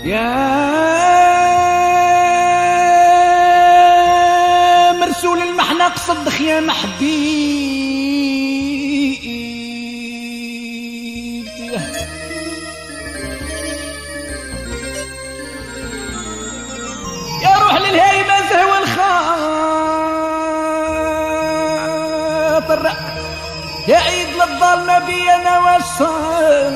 يا مرسول المحنق صدخ يا محبيب يا روح للهيبة زهو الخاطر يا عيد للظلمة بينا والصاير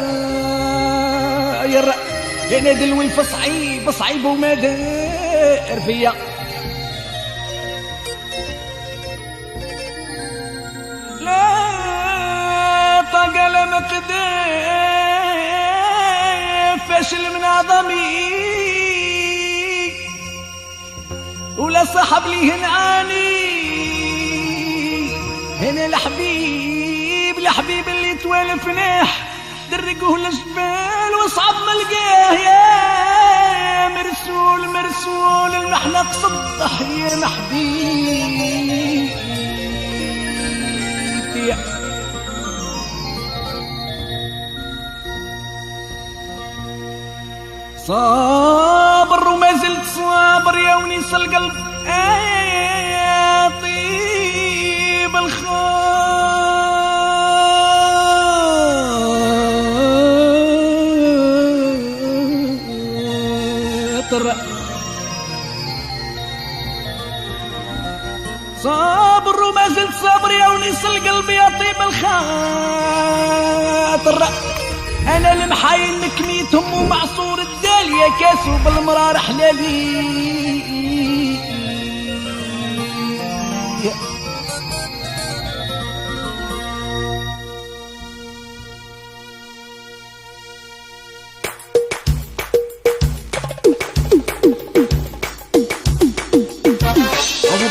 يا نادي الولف صعيب صعيب وما دار فيا لا طاقة لا مقدار فاشل من عظمي ولا صاحب لي هنعاني هنا الحبيب اللي توالف ناح درقوه للجبال وصعب ما لقاه يا مرسول المحنق صدح يا محبيب صابر وما زلت صابر يا ونيس القلب طيب الخاطر صابر وما زلت صابر يا ونيس القلب يا طيب الخاطر انا المحاين مكميتهم ومعصور الدال يا كاسو بالمرار حلالي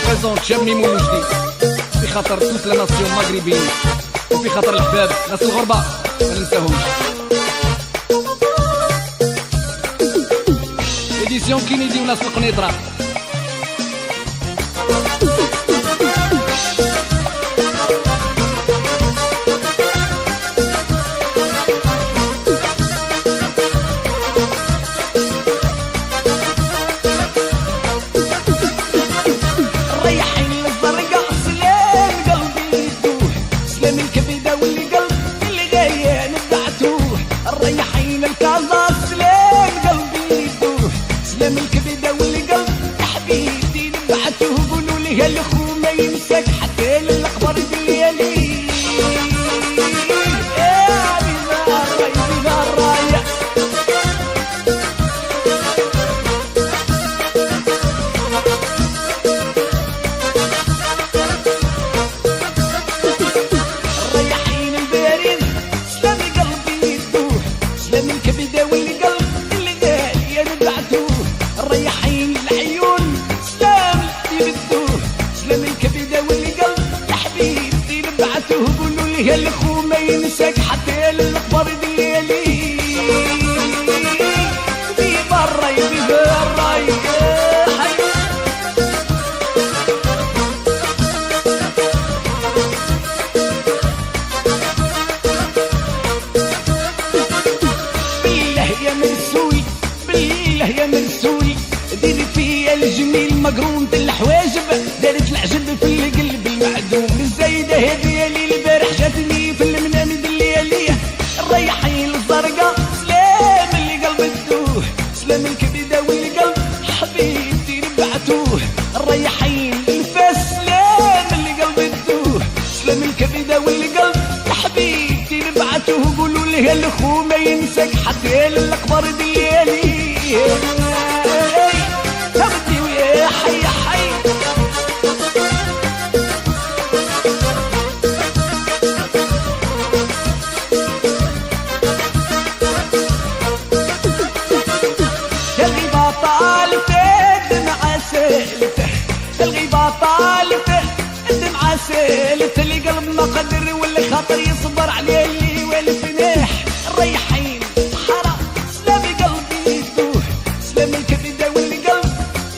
بريزونت شامي مولو جديد في خاطر توت لا ناسيون مغربيين وفي خاطر الحباب ناس الغربة ما ننساهمش. إديسيون كينيدي وناس القنيطرة. يا الخو ما ينساك حتى للقبر ديالي بي برا يبي برا حي بالله يا مرسول بالله يا مرسول ديري فيا الجميل مقرونة الحواجب دارت العجب في القلب المعدوم الزايدة هديالي جاتني في المنام دلياليه الريحين الزرقاء سلام اللي قلب الدوح سلام الكبده والقلب حبيبتي نبعتوه الريحين الفاس سلام اللي قلب الدوح سلام الكبده والقلب حبيبتي نبعتوه قولوا له الخو ما ينساك حتى للقبر دليالي تبدي ويا حي حي الغيبة طالته الدمعة سالت اللي قلب ما قدر واللي خاطر يصبر عليه اللي والفناح الريحين صحراء سلام قلبي يدوح سلام الكبدة والقلب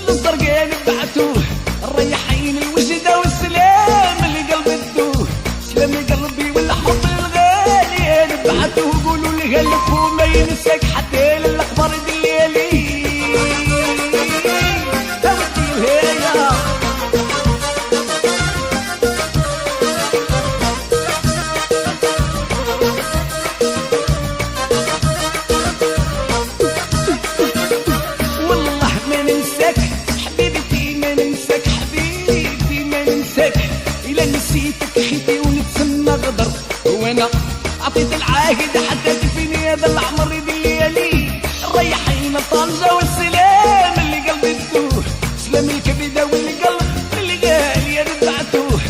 للزرقاء نبعتوه الريحين الوجدة والسلام اللي قلب الدوح سلام قلبي والحب الغالي نبعتوه قولوا له الخو ما ينساك حتى للأخبار دليالي وانا عطيت العاهد حتى تفيني هذا العمر دي الليالي. ريحين طنجة والسلام اللي قلبي تدوه، سلام الكبدة والقلب اللي غالي رفعتوه.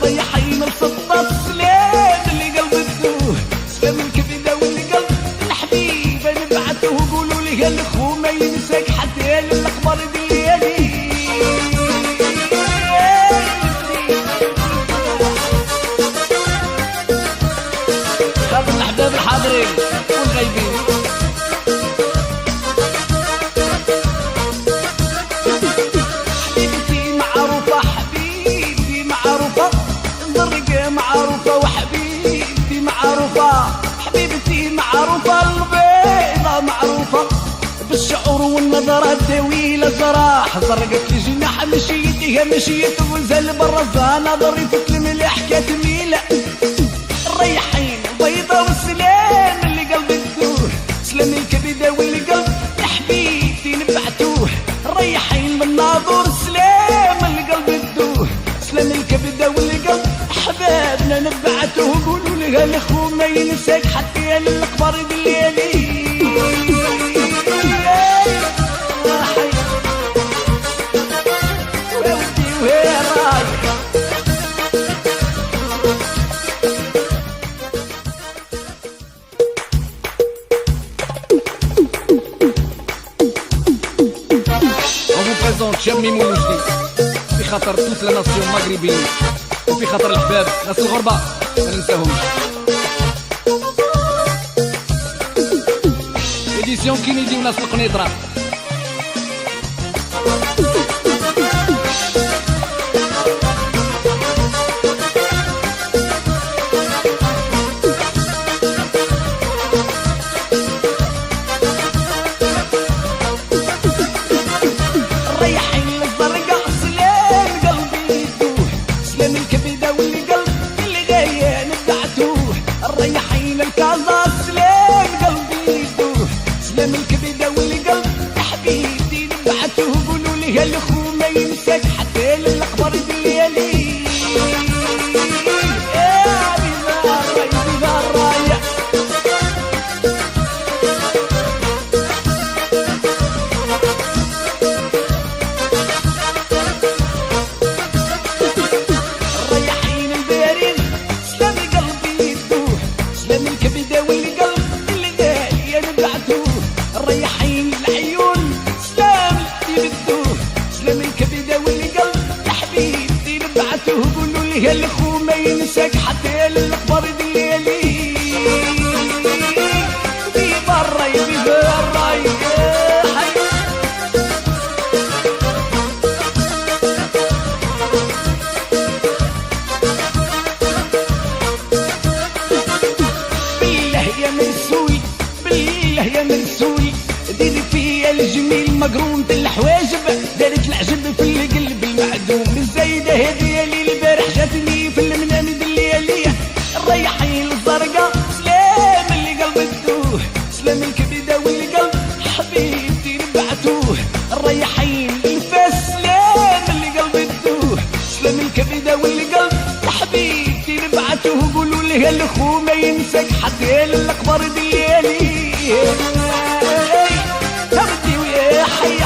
ريحين السطة السلام اللي قلبي تدوه، سلام الكبدة والقلب الحبيب نبعتوه. قولوا لي هالخو ما ينساك حتى للأخبار دي الليالي. خاطر الأحباب الحاضرين والغايبين. حبيبتي معروفة حبيبتي معروفة، الزرقاء معروفة وحبيبتي معروفة. حبيبتي معروفة البيضة معروفة، بالشعور والنظرة الطويلة جراح. زرقت لي جناح مشيتها مشيت وزل بالرزانة ضريفة الملح كتميلة. الريحين البيضة والسلام اللي قلبي تدوه، سلام الكبدة والقلب لحبيبتي نبعتوه. الريحين بالناظور سلام اللي قلبي تدوه، سلام الكبدة والقلب احبابنا نبعتوه. قولوا لها الاخو ما ينساك حتى للقبر بالليالي. شمي مولوجدي في خاطر توت لا ناسيون مغربيين، وفي خاطر الحباب ناس الغربة ما ننساهمش. اديسيون كينيدي وناس القنيطرة. الاخو ما ينساك حتى للأخبار بالليالي. يا بيبا الراي بيبا الراي. الريحين البارين سلام قلبي يدوه، سلام الكبدة والقلب اللي غالي نبعتوه. الريحين العيون سلام اللي بدوه، سلام الكبدة والقلب لحبيبتي نبعتوه. قولوا لي هالخو ما ينساك حتى للأخبار دي الليالي. بيبا الراي بيبا الراي. بالله يا منسوي بالله يا منسوي، ديري فيا الجميل مقرونة الحواجب، دارت العجب في القلب المعدوم. الزايدة هذه اللي البارح جاتني في المنام الليالية. الريحين الزرقاء سلام اللي قلبي تدوه، سلام الكبدة والقلب حبيبتي نبعتوه. الريحين الفاس سلام اللي قلبي تدوه، سلام الكبدة والقلب حبيبتي نبعتوه. قولوا لي هالخو ما ينساك حتى للأخبار دي الليالي. يا ودي ويا حي